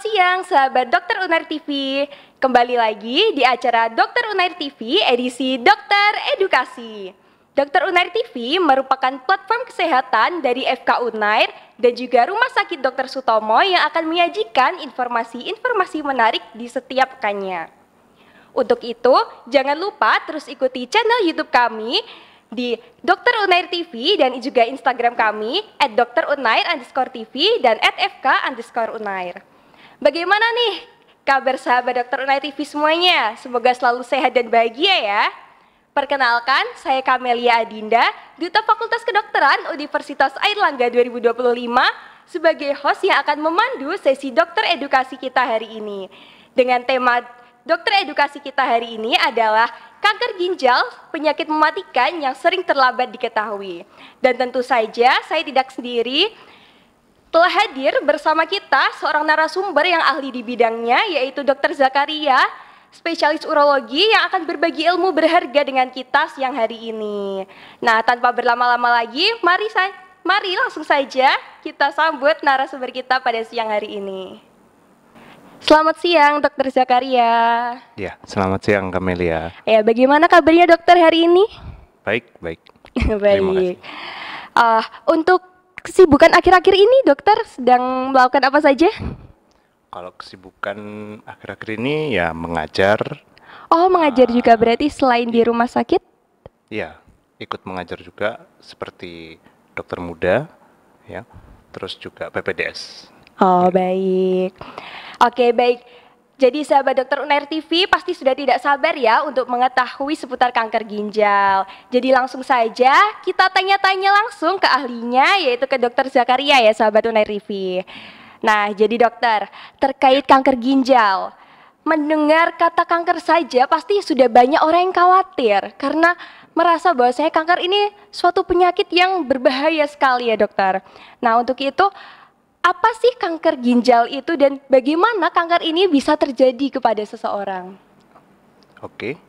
siang, sahabat Dokter Unair TV. Kembali lagi di acara Dokter Unair TV edisi Dokter Edukasi. Dokter Unair TV merupakan platform kesehatan dari FK Unair dan juga Rumah Sakit Dr. Sutomo yang akan menyajikan informasi-informasi menarik di setiap pekannya. Untuk itu, jangan lupa terus ikuti channel YouTube kami di Dokter Unair TV dan juga Instagram kami @dokterunair_tv dan @fk_unair. Bagaimana nih kabar sahabat Dokter Unair TV semuanya? Semoga selalu sehat dan bahagia ya. Perkenalkan, saya Kamelia Adinda, Duta Fakultas Kedokteran Universitas Airlangga 2025 sebagai host yang akan memandu sesi dokter edukasi kita hari ini. Dengan tema dokter edukasi kita hari ini adalah kanker ginjal, penyakit mematikan yang sering terlambat diketahui. Dan tentu saja saya tidak sendiri, telah hadir bersama kita seorang narasumber yang ahli di bidangnya, yaitu Dr. Zakaria, spesialis urologi yang akan berbagi ilmu berharga dengan kita siang hari ini. Nah, tanpa berlama-lama lagi, mari langsung saja kita sambut narasumber kita pada siang hari ini. Selamat siang, Dokter Zakaria. Ya, selamat siang, Kamelia. Ya, bagaimana kabarnya dokter hari ini? Baik. Baik. Untuk kesibukan akhir-akhir ini, dokter sedang melakukan apa saja? Kalau kesibukan akhir-akhir ini ya mengajar. Oh, mengajar juga berarti selain di rumah sakit? Ya, ikut mengajar juga seperti dokter muda, ya. Terus juga PPDS. Oh, baik. Oke, baik. Jadi sahabat Dokter Unair TV pasti sudah tidak sabar ya untuk mengetahui seputar kanker ginjal. Jadi langsung saja kita tanya-tanya langsung ke ahlinya, yaitu ke Dokter Zakaria ya sahabat Unair TV. Nah, jadi dokter, terkait kanker ginjal, mendengar kata kanker saja pasti sudah banyak orang yang khawatir karena merasa bahwa kanker ini suatu penyakit yang berbahaya sekali ya dokter. Nah, untuk itu apa sih kanker ginjal itu dan bagaimana kanker ini bisa terjadi kepada seseorang? Oke,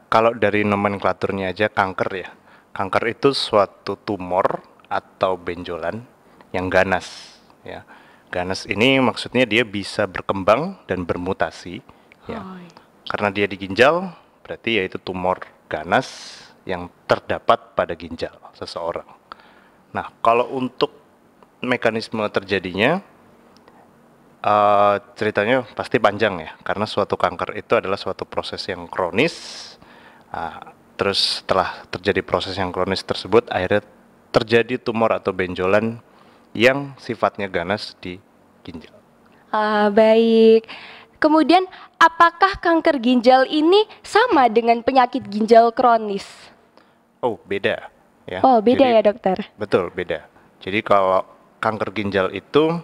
kalau dari nomenklaturnya aja kanker ya. Kanker itu suatu tumor atau benjolan yang ganas ya. Ganas ini maksudnya dia bisa berkembang dan bermutasi ya. Karena dia di ginjal, berarti yaitu tumor ganas yang terdapat pada ginjal seseorang. Nah, kalau untuk mekanisme terjadinya ceritanya pasti panjang ya, karena suatu kanker itu adalah suatu proses yang kronis. Terus setelah terjadi proses yang kronis tersebut, akhirnya terjadi tumor atau benjolan yang sifatnya ganas di ginjal. Baik. Kemudian apakah kanker ginjal ini sama dengan penyakit ginjal kronis? Oh, beda ya. Oh, beda. Jadi, ya dokter? Betul, beda. Jadi kalau kanker ginjal itu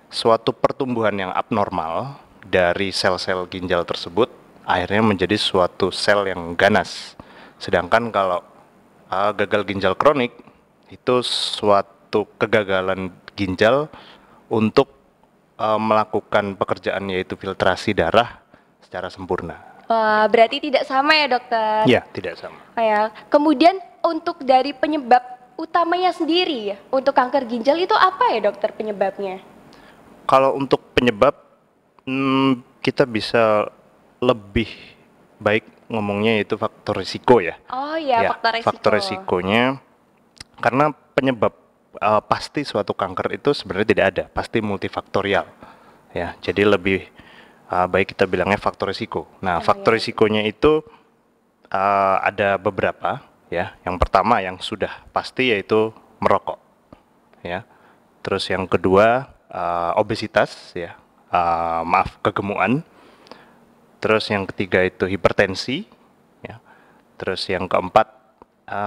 suatu pertumbuhan yang abnormal dari sel-sel ginjal tersebut akhirnya menjadi suatu sel yang ganas. Sedangkan kalau gagal ginjal kronik itu suatu kegagalan ginjal untuk melakukan pekerjaan yaitu filtrasi darah secara sempurna. Wah, berarti tidak sama ya dokter? Ya, tidak sama. Ya. Kemudian untuk dari penyebab utamanya sendiri untuk kanker ginjal itu apa ya dokter penyebabnya? Kalau untuk penyebab kita bisa lebih baik ngomongnya itu faktor risiko ya. Oh ya, faktor risiko. Faktor risikonya karena penyebab pasti suatu kanker itu sebenarnya tidak ada, pasti multifaktorial ya. Jadi lebih baik kita bilangnya faktor risiko. Nah, faktor risikonya itu ada beberapa. Ya, yang pertama yang sudah pasti yaitu merokok, ya. Terus yang kedua obesitas, ya, kegemukan. Terus yang ketiga itu hipertensi, ya. Terus yang keempat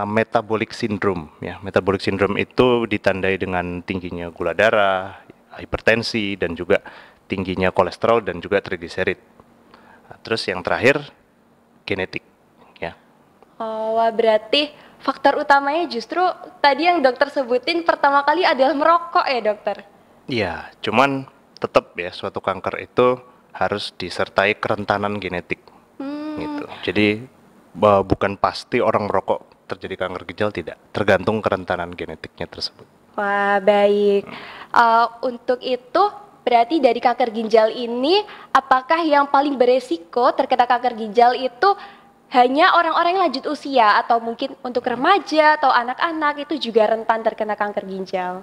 metabolic syndrome, ya. Metabolic syndrome itu ditandai dengan tingginya gula darah, hipertensi dan juga tingginya kolesterol dan juga trigliserid. Terus yang terakhir genetik. Oh, berarti faktor utamanya justru tadi yang dokter sebutin pertama kali adalah merokok ya dokter? Iya, cuman tetap ya suatu kanker itu harus disertai kerentanan genetik gitu. Jadi bukan pasti orang merokok terjadi kanker ginjal, tidak. Tergantung kerentanan genetiknya tersebut. Wah, baik. Untuk itu berarti dari kanker ginjal ini, apakah yang paling beresiko terkena kanker ginjal itu hanya orang-orang yang lanjut usia atau mungkin untuk remaja atau anak-anak itu juga rentan terkena kanker ginjal?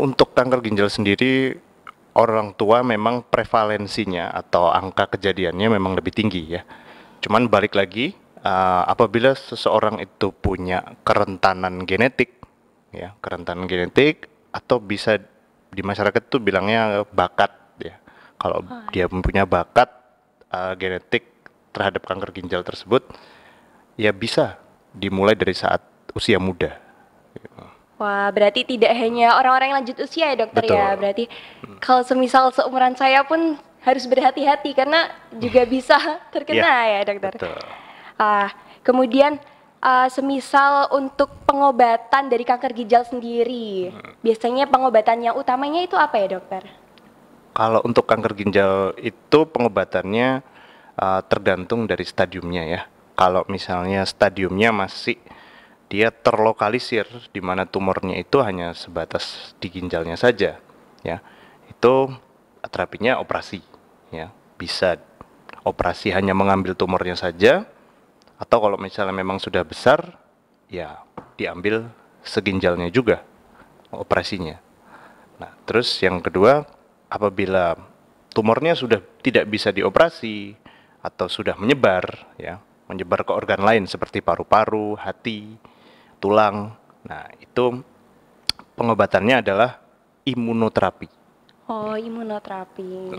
Untuk kanker ginjal sendiri, orang tua memang prevalensinya atau angka kejadiannya memang lebih tinggi ya. Cuman balik lagi, apabila seseorang itu punya kerentanan genetik, ya kerentanan genetik atau bisa di masyarakat itu bilangnya bakat ya. Kalau dia mempunyai bakat genetik terhadap kanker ginjal tersebut, ya bisa dimulai dari saat usia muda. Wah, berarti tidak hanya orang-orang yang lanjut usia ya dokter Betul. ya. Berarti kalau semisal seumuran saya pun harus berhati-hati karena juga bisa terkena ya dokter. Betul. Kemudian semisal untuk pengobatan dari kanker ginjal sendiri, biasanya pengobatan yang utamanya itu apa ya dokter? Kalau untuk kanker ginjal itu pengobatannya tergantung dari stadiumnya ya. Kalau misalnya stadiumnya masih dia terlokalisir di mana tumornya itu hanya sebatas di ginjalnya saja, ya. Itu terapinya operasi, ya. Bisa operasi hanya mengambil tumornya saja, atau kalau misalnya memang sudah besar, ya diambil seginjalnya juga operasinya. Nah, terus yang kedua, apabila tumornya sudah tidak bisa dioperasi atau sudah menyebar, ya, menyebar ke organ lain seperti paru-paru, hati, tulang. Nah, itu pengobatannya adalah imunoterapi. Oh, imunoterapi.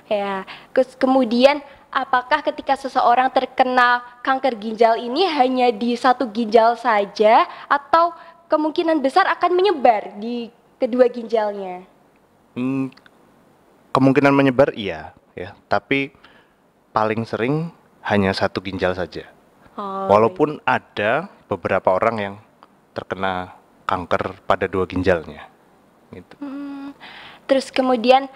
Ya, kemudian apakah ketika seseorang terkena kanker ginjal ini hanya di satu ginjal saja atau kemungkinan besar akan menyebar di kedua ginjalnya? Kemungkinan menyebar iya, ya, tapi paling sering hanya satu ginjal saja. Walaupun ada beberapa orang yang terkena kanker pada dua ginjalnya. Gitu. Terus kemudian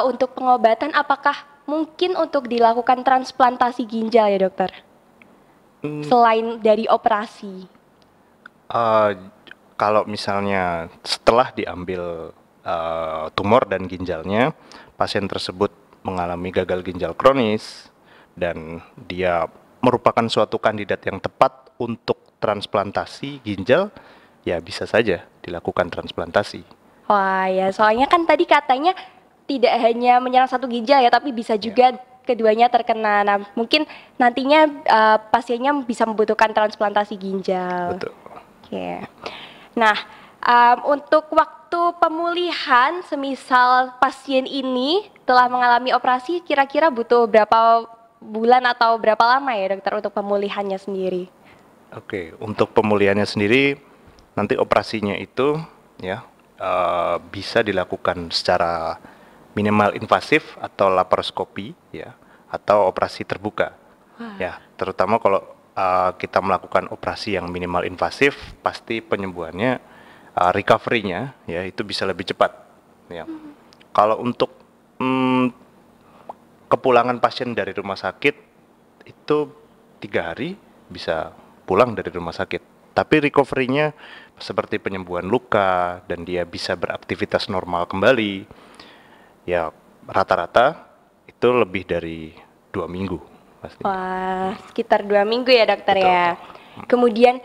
untuk pengobatan apakah mungkin untuk dilakukan transplantasi ginjal ya dokter? Selain dari operasi? Kalau misalnya setelah diambil tumor dan ginjalnya, pasien tersebut mengalami gagal ginjal kronis dan dia merupakan suatu kandidat yang tepat untuk transplantasi ginjal, ya bisa saja dilakukan transplantasi. Wah ya, soalnya kan tadi katanya tidak hanya menyerang satu ginjal ya, tapi bisa juga keduanya terkena. Nah, mungkin nantinya pasiennya bisa membutuhkan transplantasi ginjal. Betul. Oke. Nah, untuk waktu pemulihan, semisal pasien ini telah mengalami operasi, kira-kira butuh berapa bulan atau berapa lama ya dokter untuk pemulihannya sendiri? Oke, untuk pemulihannya sendiri nanti operasinya itu ya bisa dilakukan secara minimal invasif atau laparoskopi ya, atau operasi terbuka. Ya, terutama kalau kita melakukan operasi yang minimal invasif, pasti penyembuhannya recovery-nya ya itu bisa lebih cepat. Ya. Kalau untuk kepulangan pasien dari rumah sakit itu 3 hari bisa pulang dari rumah sakit. Tapi recovery-nya seperti penyembuhan luka dan dia bisa beraktivitas normal kembali, ya rata-rata itu lebih dari 2 minggu. Pasti. Wah, sekitar 2 minggu ya dokter. Betul. Ya. Kemudian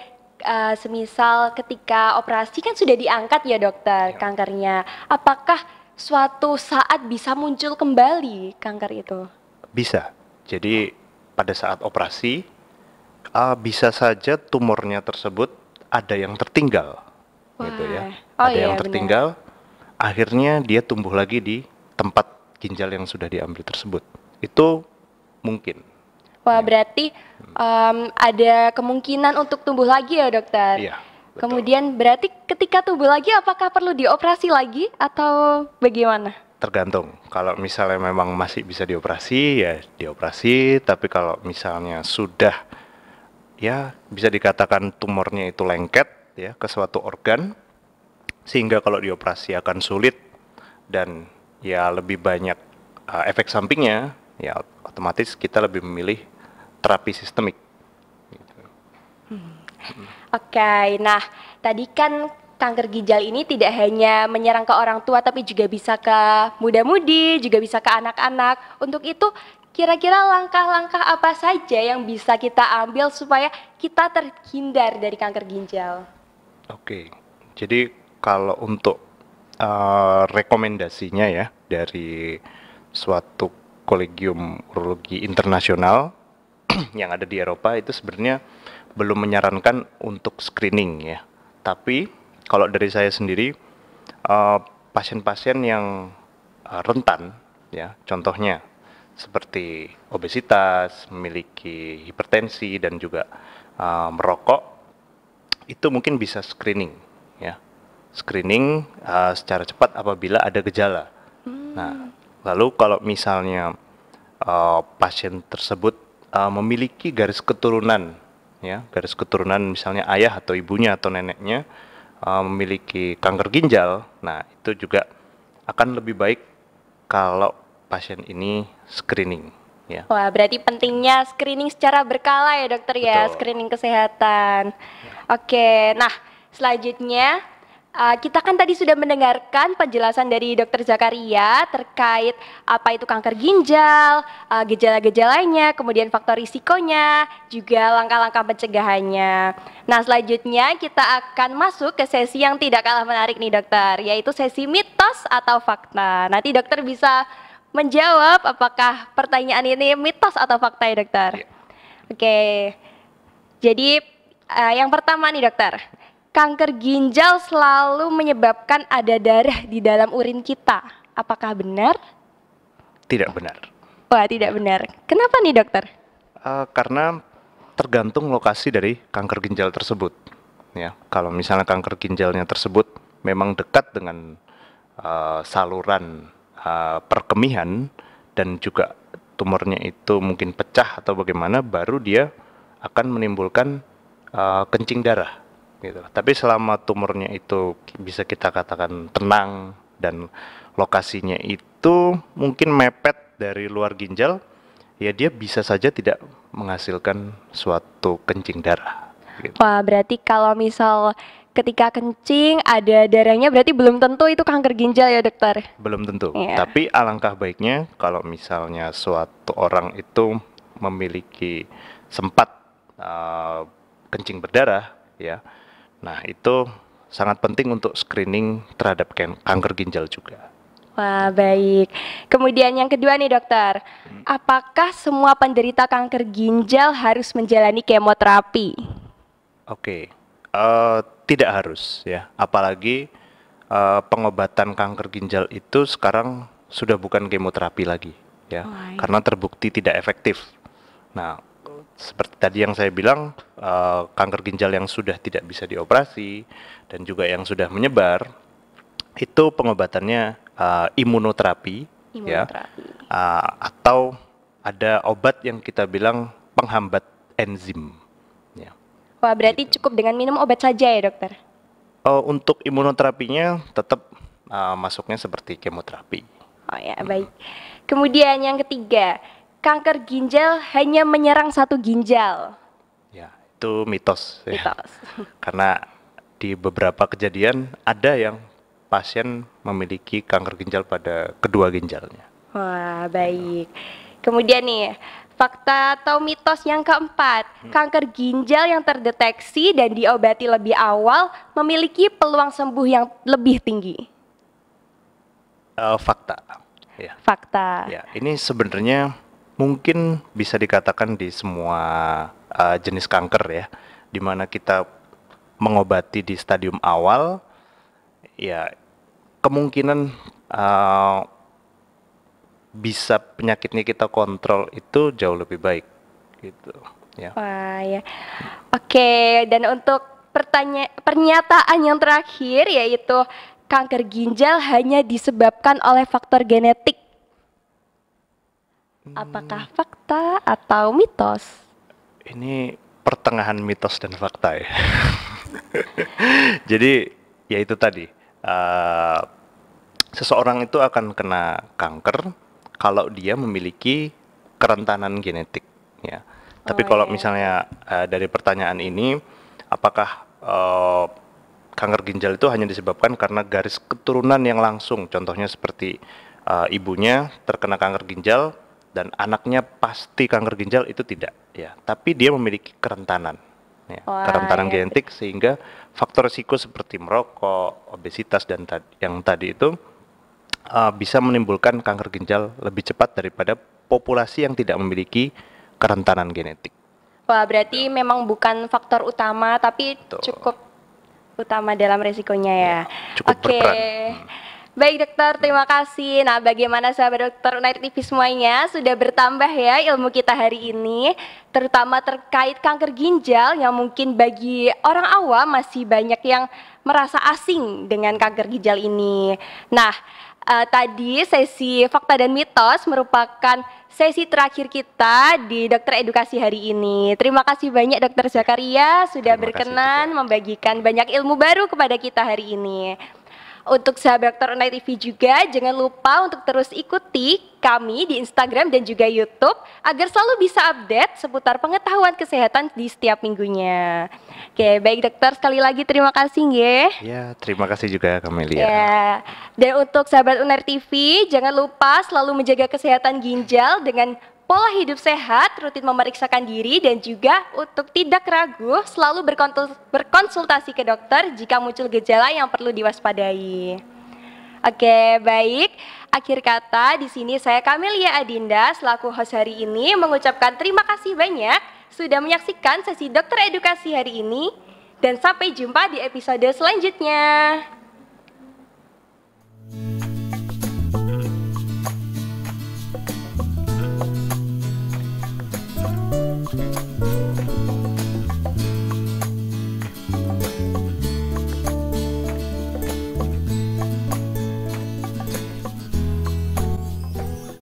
semisal ketika operasi kan sudah diangkat ya dokter kankernya. Apakah suatu saat bisa muncul kembali kanker itu? Bisa. Jadi pada saat operasi bisa saja tumornya tersebut ada yang tertinggal. Gitu ya. Oh ada iya, yang tertinggal, akhirnya dia tumbuh lagi di tempat ginjal yang sudah diambil tersebut. Itu mungkin. Wah, berarti ada kemungkinan untuk tumbuh lagi ya dokter? Iya, betul. Kemudian berarti ketika tumbuh lagi apakah perlu dioperasi lagi atau bagaimana? Tergantung. Kalau misalnya memang masih bisa dioperasi, ya dioperasi. Tapi kalau misalnya sudah, ya bisa dikatakan tumornya itu lengket ya ke suatu organ, sehingga kalau dioperasi akan sulit dan ya lebih banyak efek sampingnya, ya otomatis kita lebih memilih terapi sistemik. Oke, nah tadi kan kanker ginjal ini tidak hanya menyerang ke orang tua tapi juga bisa ke muda-mudi, juga bisa ke anak-anak. Untuk itu kira-kira langkah-langkah apa saja yang bisa kita ambil supaya kita terhindar dari kanker ginjal? Oke, jadi kalau untuk rekomendasinya ya dari suatu kolegium urologi internasional yang ada di Eropa itu sebenarnya belum menyarankan untuk screening ya. Tapi kalau dari saya sendiri pasien-pasien yang rentan ya, contohnya seperti obesitas, memiliki hipertensi dan juga merokok itu mungkin bisa screening ya. Screening secara cepat apabila ada gejala. Nah, lalu kalau misalnya pasien tersebut memiliki garis keturunan, ya, garis keturunan misalnya ayah atau ibunya atau neneknya memiliki kanker ginjal, nah itu juga akan lebih baik kalau pasien ini screening, ya. Wah, berarti pentingnya screening secara berkala ya dokter ya, Betul. screening kesehatan. Oke, nah selanjutnya kita kan tadi sudah mendengarkan penjelasan dari dokter Zakaria terkait apa itu kanker ginjal, gejala-gejalanya, kemudian faktor risikonya, juga langkah-langkah pencegahannya. Nah selanjutnya kita akan masuk ke sesi yang tidak kalah menarik nih dokter, yaitu sesi mitos atau fakta. Nanti dokter bisa menjawab apakah pertanyaan ini mitos atau fakta ya dokter. Iya. Oke, jadi yang pertama nih dokter, kanker ginjal selalu menyebabkan ada darah di dalam urin kita. Apakah benar? Tidak benar. Wah, tidak benar. Kenapa nih dokter? Karena tergantung lokasi dari kanker ginjal tersebut. Ya, kalau misalnya kanker ginjalnya tersebut memang dekat dengan saluran perkemihan dan juga tumornya itu mungkin pecah atau bagaimana, baru dia akan menimbulkan kencing darah. Gitu. Tapi selama tumornya itu bisa kita katakan tenang dan lokasinya itu mungkin mepet dari luar ginjal, ya dia bisa saja tidak menghasilkan suatu kencing darah. Gitu. Wah, berarti kalau misal ketika kencing ada darahnya berarti belum tentu itu kanker ginjal ya dokter? Belum tentu. Iya. Tapi alangkah baiknya kalau misalnya suatu orang itu memiliki sempat kencing berdarah, ya. Nah, itu sangat penting untuk screening terhadap kanker ginjal juga. Wah, baik. Kemudian yang kedua nih dokter, apakah semua penderita kanker ginjal harus menjalani kemoterapi? Oke, tidak harus ya. Apalagi pengobatan kanker ginjal itu sekarang sudah bukan kemoterapi lagi, ya, karena terbukti tidak efektif. Nah, seperti tadi yang saya bilang, kanker ginjal yang sudah tidak bisa dioperasi dan juga yang sudah menyebar, itu pengobatannya imunoterapi, ya, atau ada obat yang kita bilang penghambat enzim. Ya. Wah, berarti cukup dengan minum obat saja ya dokter? Untuk imunoterapinya tetap masuknya seperti kemoterapi. Oh ya, baik. Kemudian yang ketiga, kanker ginjal hanya menyerang satu ginjal. Ya, itu mitos. Mitos. Ya. Karena di beberapa kejadian ada yang pasien memiliki kanker ginjal pada kedua ginjalnya. Wah, baik. Kemudian nih, fakta atau mitos yang keempat, kanker ginjal yang terdeteksi dan diobati lebih awal memiliki peluang sembuh yang lebih tinggi. Fakta. Ya. Fakta. Ya, ini sebenarnya mungkin bisa dikatakan di semua jenis kanker ya, di mana kita mengobati di stadium awal, ya kemungkinan bisa penyakitnya kita kontrol itu jauh lebih baik, gitu. Ya. Wah ya. Oke, dan untuk pernyataan yang terakhir yaitu kanker ginjal hanya disebabkan oleh faktor genetik. Apakah fakta atau mitos? Ini pertengahan mitos dan fakta ya. Jadi ya itu tadi, seseorang itu akan kena kanker kalau dia memiliki kerentanan genetik, ya. Tapi kalau misalnya dari pertanyaan ini, apakah kanker ginjal itu hanya disebabkan karena garis keturunan yang langsung. Contohnya seperti ibunya terkena kanker ginjal dan anaknya pasti kanker ginjal, itu tidak ya. Tapi dia memiliki kerentanan. Ya, Wah, kerentanan ya. genetik sehingga faktor risiko seperti merokok, obesitas dan yang tadi itu bisa menimbulkan kanker ginjal lebih cepat daripada populasi yang tidak memiliki kerentanan genetik. Wah, berarti memang bukan faktor utama tapi Betul. cukup utama dalam resikonya ya. Cukup Oke. berperan. Baik dokter, terima kasih. Nah, bagaimana sahabat dokter Unair TV semuanya, sudah bertambah ya ilmu kita hari ini, terutama terkait kanker ginjal yang mungkin bagi orang awam masih banyak yang merasa asing dengan kanker ginjal ini. Nah, tadi sesi fakta dan mitos merupakan sesi terakhir kita di Dokter Edukasi hari ini. Terima kasih banyak Dokter Zakaria sudah Terima kasih berkenan juga. membagikan banyak ilmu baru kepada kita hari ini. Untuk sahabat Dokter Unair TV juga, jangan lupa untuk terus ikuti kami di Instagram dan juga YouTube agar selalu bisa update seputar pengetahuan kesehatan di setiap minggunya. Oke, baik dokter, sekali lagi terima kasih ya. Ya, terima kasih juga Kamelia. Ya, dan untuk sahabat Unair TV, jangan lupa selalu menjaga kesehatan ginjal dengan pola hidup sehat, rutin memeriksakan diri, dan juga untuk tidak ragu selalu berkonsultasi ke dokter jika muncul gejala yang perlu diwaspadai. Oke, baik. Akhir kata di sini saya Kamelia Adinda selaku host hari ini mengucapkan terima kasih banyak sudah menyaksikan sesi Dokter Edukasi hari ini, dan sampai jumpa di episode selanjutnya.